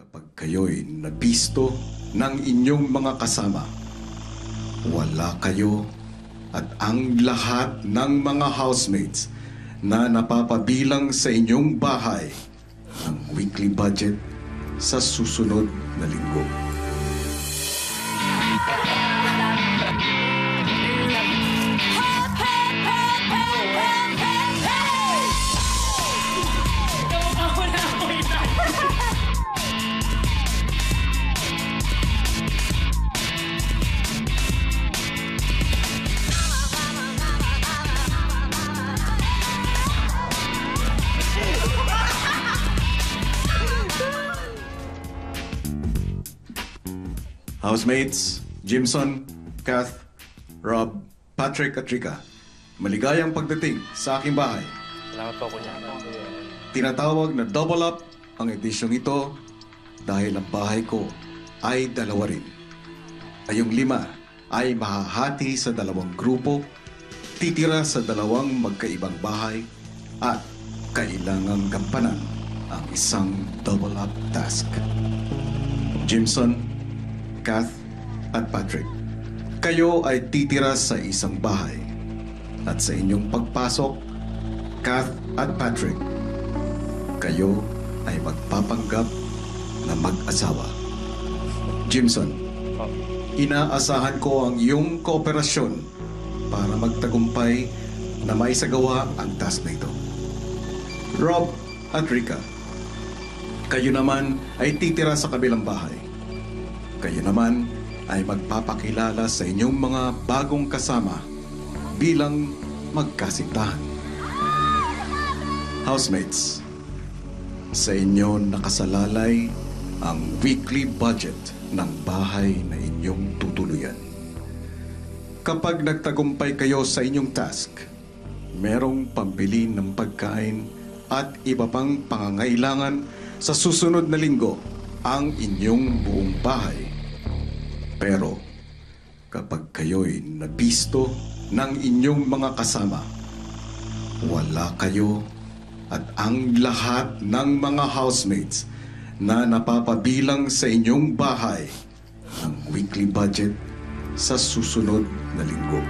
Kapag kayo'y nabisto ng inyong mga kasama, wala kayo at ang lahat ng mga housemates na napapabilang sa inyong bahay ng weekly budget sa susunod na linggo. Housemates, Jimson, Kath, Rob, Patrick at Rika, maligayang pagdating sa aking bahay. Salamat po, Kuya. Tinatawag na double up ang edisyong ito dahil ang bahay ko ay dalawa rin. Kayong 5 ay mahahati sa 2 grupo, titira sa 2 magkaibang bahay at kailangang gampanan ang isang double up task. Jimson, Kath at Patrick, kayo ay titira sa isang bahay. At sa inyong pagpasok, Kath at Patrick, kayo ay magpapanggap na mag-asawa. Jimson, inaasahan ko ang iyong kooperasyon para magtagumpay na maisagawa ang task na ito. Rob at Rika, kayo naman ay titira sa kabilang bahay. Kayo naman ay magpapakilala sa inyong mga bagong kasama bilang magkasintahan. Housemates, sa inyo nakasalalay ang weekly budget ng bahay na inyong tutuluyan. Kapag nagtagumpay kayo sa inyong task, merong pambili ng pagkain at iba pang pangangailangan sa susunod na linggo ang inyong buong bahay. Pero kapag kayo'y nabisto ng inyong mga kasama, wala kayo at ang lahat ng mga housemates na napapabilang sa inyong bahay ng weekly budget sa susunod na linggo.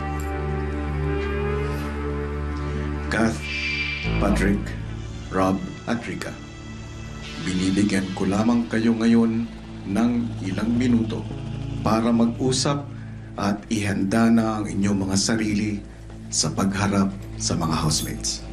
Kath, Patrick, Rob at Rika, binibigyan ko lamang kayo ngayon ng ilang minuto para mag-usap at ihanda na ang inyong mga sarili sa pagharap sa mga housemates.